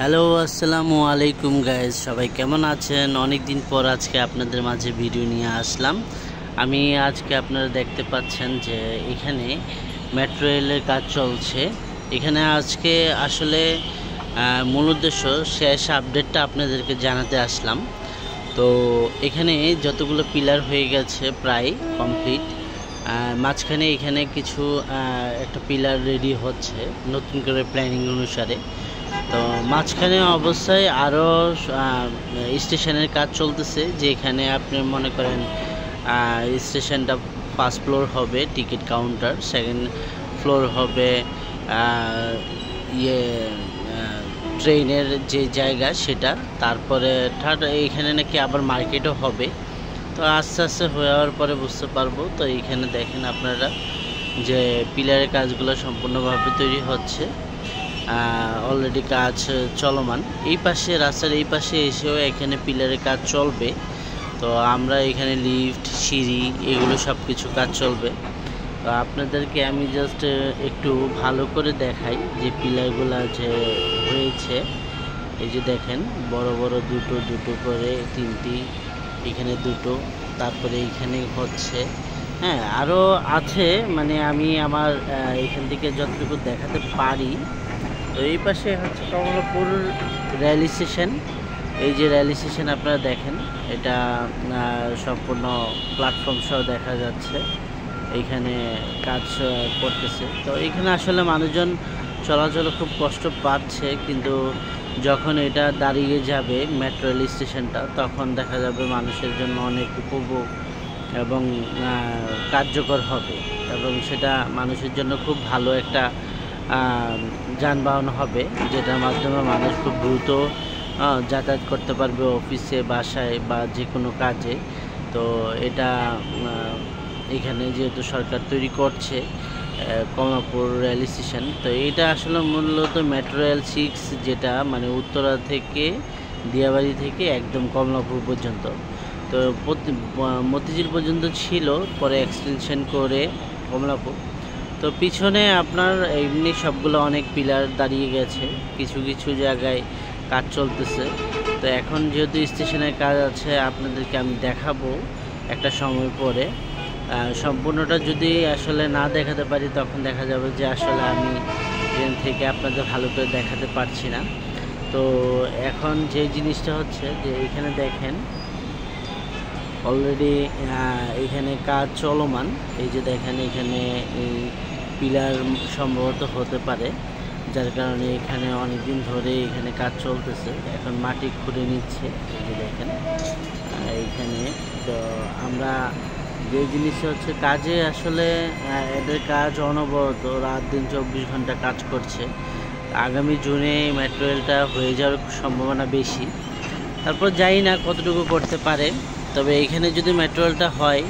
Hello আসসালামু আলাইকুম guys, সবাই কেমন আছেন? অনেক দিন পর আজকে আপনাদের মাঝে ভিডিও নিয়ে আসলাম। আমি আজকে আপনারা দেখতে পাচ্ছেন যে এখানে মেট্রো রেলের কাজ চলছে। এখানে আজকে আসলে মূল উদ্দেশ্য শেষ আপডেটটা আপনাদেরকে জানাতে আসলাম। তো এখানে যতগুলো পিলার হয়ে গেছে প্রায় কমপ্লিট। মাঝখানে এখানে কিছু একটা পিলার রেডি হচ্ছে নতুন করে প্ল্যানিং অনুসারে। তো মাঝখানে অবস্থায় আরও স্টেশনের কাজ চলতেছে, যেখানে আপনি মনে করেন স্টেশনটা ফার্স্ট ফ্লোর হবে টিকিট কাউন্টার, সেকেন্ড ফ্লোর হবে ট্রেনের যে জায়গা সেটা, তারপরে থার্ড এইখানে নাকি আবার মার্কেটও হবে। তো আস্তে আস্তে হয়ে যাওয়ার পরে বুঝতে পারবো। তো এইখানে দেখেন আপনারা যে পিলারের কাজগুলো সম্পূর্ণভাবে তৈরি হচ্ছে, অলরেডি কাজ চলমান। এই পাশে রাস্তার এই পাশে এসেও এখানে পিলারের কাজ চলবে। তো আমরা এখানে লিফট, সিঁড়ি এগুলো সব কিছু কাজ চলবে। তো আপনাদেরকে আমি জাস্ট একটু ভালো করে দেখাই যে পিলারগুলো যে হয়েছে। এই যে দেখেন বড় বড় দুটো দুটো করে তিনটি, এখানে দুটো, তারপরে এইখানে হচ্ছে। হ্যাঁ, আরও আছে, মানে আমি আমার এখান থেকে যতটুকু দেখাতে পারি। তো এই পাশে হচ্ছে কমলাপুর রেল স্টেশন। এই যে রেল স্টেশন আপনারা দেখেন, এটা সম্পূর্ণ প্ল্যাটফর্ম সহ দেখা যাচ্ছে। এইখানে কাজ করতেছে। তো এখানে আসলে মানুষজন চলাচল খুব কষ্ট পাচ্ছে, কিন্তু যখন এটা দাঁড়িয়ে যাবে মেট্রো রেল স্টেশনটা, তখন দেখা যাবে মানুষের জন্য অনেক উপভোগ এবং কার্যকর হবে, এবং সেটা মানুষের জন্য খুব ভালো একটা যানবাহন হবে, যেটার মাধ্যমে মানুষ খুব দ্রুত যাতায়াত করতে পারবে অফিসে, বাসায় বা যে কোনো কাজে। তো এটা এখানে যেহেতু সরকার তৈরি করছে কমলাপুর রেল স্টেশন, তো এটা আসলে মূলত মেট্রো রেল 6, যেটা মানে উত্তরা থেকে দিয়াবাড়ি থেকে একদম কমলাপুর পর্যন্ত। তো মতিঝিল পর্যন্ত ছিল, পরে এক্সটেনশন করে কমলাপুর। তো পিছনে আপনার এমনি সবগুলো অনেক পিলার দাঁড়িয়ে গেছে, কিছু কিছু জায়গায় কাজ চলতেছে। তো এখন যেহেতু স্টেশনের কাজ আছে, আপনাদেরকে আমি দেখাবো একটা সময় পরে। সম্পূর্ণটা যদি আসলে না দেখাতে পারি, তখন দেখা যাবে যে আসলে আমি ট্রেন থেকে আপনাদের ভালো করে দেখাতে পারছি না। তো এখন যে জিনিসটা হচ্ছে যে এখানে দেখেন অলরেডি এখানে কাজ চলমান। এই যে দেখেন এখানে এই পিলার সম্ভবত হতে পারে, যার কারণে এখানে অনেক দিন ধরে এখানে কাজ চলতেছে। এখন মাটি খুঁড়ে নিচ্ছে, এই যে দেখেন এইখানে। তো আমরা যে জিনিসটা হচ্ছে কাজে আসলে এদের কাজ অনবরত রাত দিন 24 ঘন্টা কাজ করছে। আগামী জুনে মেট্রো রেলটা হয়ে যাওয়ার সম্ভাবনা বেশি। তারপর জানি না কতটুকু করতে পারে, তবে এইখানে যদি মেট্রো রেলটা হয়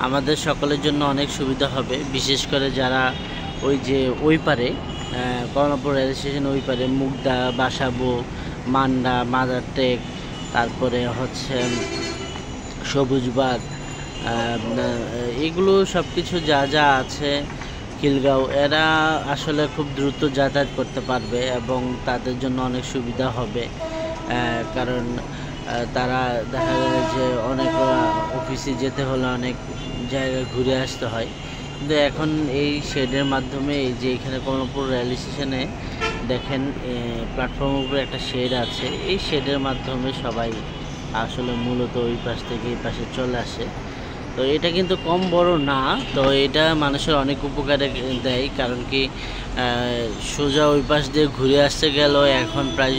আমাদের সকলের জন্য অনেক সুবিধা হবে। বিশেষ করে যারা ওই যে ওই পারে কমলাপুর রেল স্টেশন ওই পারে মুগদা, বাসাবো, মান্ডা, মাদারটেক, তারপরে হচ্ছে সবুজবাগ, এগুলো সব কিছু যা যা আছে, খিলগাঁও, এরা আসলে খুব দ্রুত যাতায়াত করতে পারবে এবং তাদের জন্য অনেক সুবিধা হবে। কারণ তারা দেখা যাবে যে অনেক অফিসে যেতে হলে অনেক জায়গায় ঘুরে আসতে হয়, কিন্তু এখন এই শেডের মাধ্যমে, এই যে এখানে কমলাপুর রেল স্টেশনে দেখেন প্ল্যাটফর্মের উপরে একটা শেড আছে, এই শেডের মাধ্যমে সবাই আসলে মূলত ওই পাশ থেকে এই পাশে চলে আসে। তো এটা কিন্তু কম বড় না, তো এটা মানুষের অনেক উপকারে দেয়। কারণ কি সোজা ওই পাশ দিয়ে ঘুরে আসতে গেল এখন প্রায়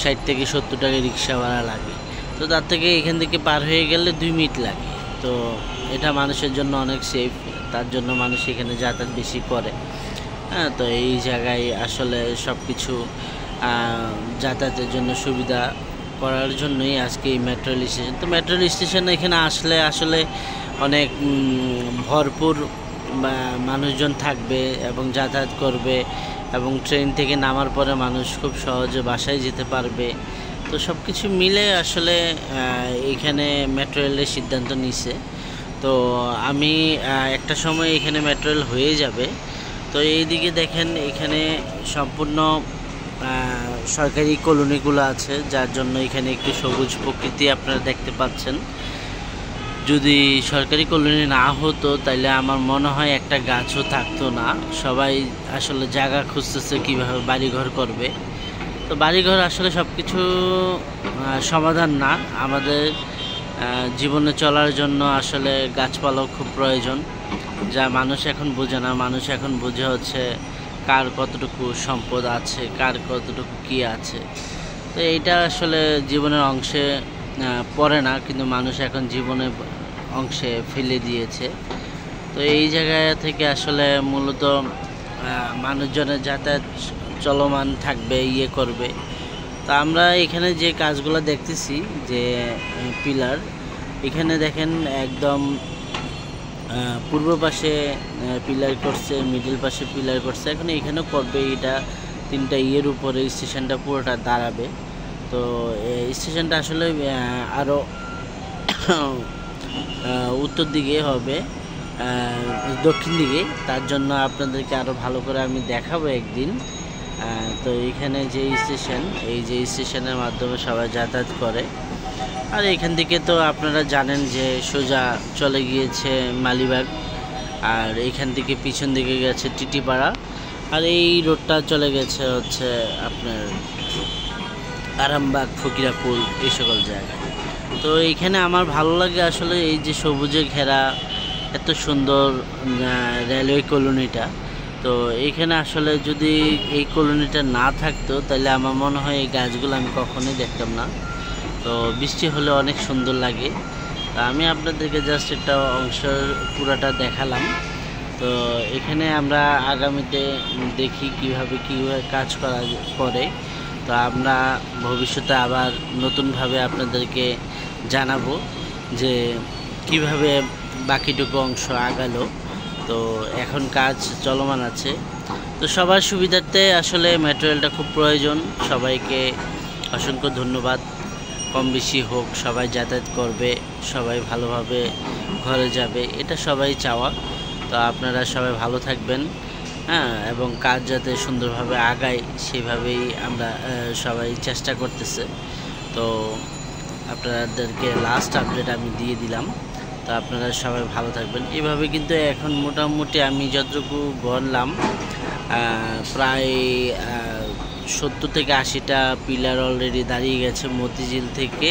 60 থেকে 70 টাকা রিক্সা ভাড়া লাগে। তো তার থেকে এখান থেকে পার হয়ে গেলে 2 মিনিট লাগে। তো এটা মানুষের জন্য অনেক সেফ, তার জন্য মানুষ এখানে যাতায়াত বেশি করে। হ্যাঁ, তো এই জায়গায় আসলে সব কিছু যাতায়াতের জন্য সুবিধা করার জন্যই আজকে এই মেট্রো রেল স্টেশন। তো মেট্রো রেল স্টেশন এখানে আসলে আসলে অনেক ভরপুর মানুষজন থাকবে এবং যাতায়াত করবে, এবং ট্রেন থেকে নামার পরে মানুষ খুব সহজে বাসায় যেতে পারবে। তো সব কিছু মিলে আসলে এইখানে মেট্রো রেলের সিদ্ধান্ত নিছে। তো আমি একটা সময় এখানে মেট্রো রেল হয়ে যাবে। তো এই দিকে দেখেন এখানে সম্পূর্ণ সরকারি কলোনিগুলো আছে, যার জন্য এখানে একটু সবুজ প্রকৃতি আপনারা দেখতে পাচ্ছেন। যদি সরকারি কলোনি না হতো তাহলে আমার মনে হয় একটা গাছও থাকতো না। সবাই আসলে জায়গা খুঁজতেছে কীভাবে বাড়িঘর করবে। তো বাড়িঘর আসলে সব কিছু সমাধান না। আমাদের জীবনে চলার জন্য আসলে গাছপালাও খুব প্রয়োজন, যা মানুষ এখন বোঝে না। মানুষ এখন বুঝে হচ্ছে কার কতটুকু সম্পদ আছে, কার কতটুকু কী আছে। তো এইটা আসলে জীবনের অংশে পড়ে না, কিন্তু মানুষ এখন জীবনের অংশে ফেলে দিয়েছে। তো এই জায়গা থেকে আসলে মূলত মানুষজনের যাতায়াত চলমান থাকবে, করবে। তো আমরা এখানে যে কাজগুলো দেখতেছি, যে পিলার, এখানে দেখেন একদম পূর্ব পাশে পিলার করছে, মিডল পাশে পিলার করছে, এখন এখানেও করবে। এটা 3টা উপরে স্টেশনটা পুরোটা দাঁড়াবে। তো স্টেশনটা আসলে আরও উত্তর দিকে হবে, দক্ষিণ দিকে। তার জন্য আপনাদেরকে আরও ভালো করে আমি দেখাবো একদিন। তো এখানে যে স্টেশন, এই যে স্টেশনের মাধ্যমে সবাই যাতায়াত করে। আর এখান থেকে তো আপনারা জানেন যে সোজা চলে গিয়েছে মালিবাগ, আর এখান থেকে পিছন দিকে গেছে টিটিপাড়া, আর এই রোডটা চলে গেছে হচ্ছে আপনার আরামবাগ, ফকিরাপুল, এই সকল জায়গায়। তো এইখানে আমার ভালো লাগে আসলে এই যে সবুজে ঘেরা এত সুন্দর রেলওয়ে কলোনিটা। তো এইখানে আসলে যদি এই কলোনিটা না থাকতো তাহলে আমার মনে হয় এই গাছগুলো আমি কখনোই দেখতাম না। তো বৃষ্টি হলে অনেক সুন্দর লাগে। তো আমি আপনাদেরকে জাস্ট একটা অংশের পুরাটা দেখালাম। তো এখানে আমরা আগামীতে দেখি কিভাবে কাজ করে। তো আমরা ভবিষ্যতে আবার নতুনভাবে আপনাদেরকে জানাবো যে কিভাবে বাকিটুকু অংশ আগালো। তো এখন কাজ চলমান আছে। তো সবার সুবিধার্থে আসলে ম্যাটেরিয়ালটা খুব প্রয়োজন। সবাইকে অসংখ্য ধন্যবাদ। কম বেশি হোক, সবাই যাতায়াত করবে, সবাই ভালোভাবে ঘরে যাবে, এটা সবাই চাওয়া। তো আপনারা সবাই ভালো থাকবেন, এবং কাজ যাতে সুন্দরভাবে আগায় সেভাবেই আমরা সবাই চেষ্টা করতেছে। তো আপনাদেরকে লাস্ট আপডেট আমি দিয়ে দিলাম। তো আপনারা সবাই ভালো থাকবেন। এভাবে কিন্তু এখন মোটামুটি আমি যতটুকু গণলাম প্রায় 70 থেকে 80টা পিলার অলরেডি দাঁড়িয়ে গেছে মতিঝিল থেকে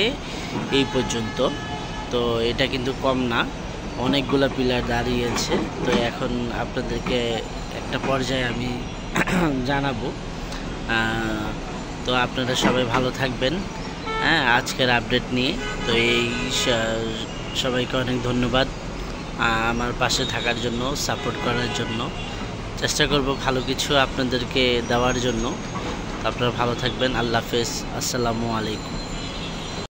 এই পর্যন্ত। তো এটা কিন্তু কম না, অনেকগুলো পিলার দাঁড়িয়েছে। তো এখন আপনাদেরকে একটা পর্যায়ে আমি জানাবো। তো আপনারা সবাই ভালো থাকবেন আজকের আপডেট নিয়ে। তো এই সবাইকে অনেক ধন্যবাদ আমার পাশে থাকার জন্য, সাপোর্ট করার জন্য। চেষ্টা করব ভালো কিছু আপনাদেরকে দেওয়ার জন্য। আপনারা ভালো থাকবেন। আল্লাহ হাফেজ। আসসালামু আলাইকুম।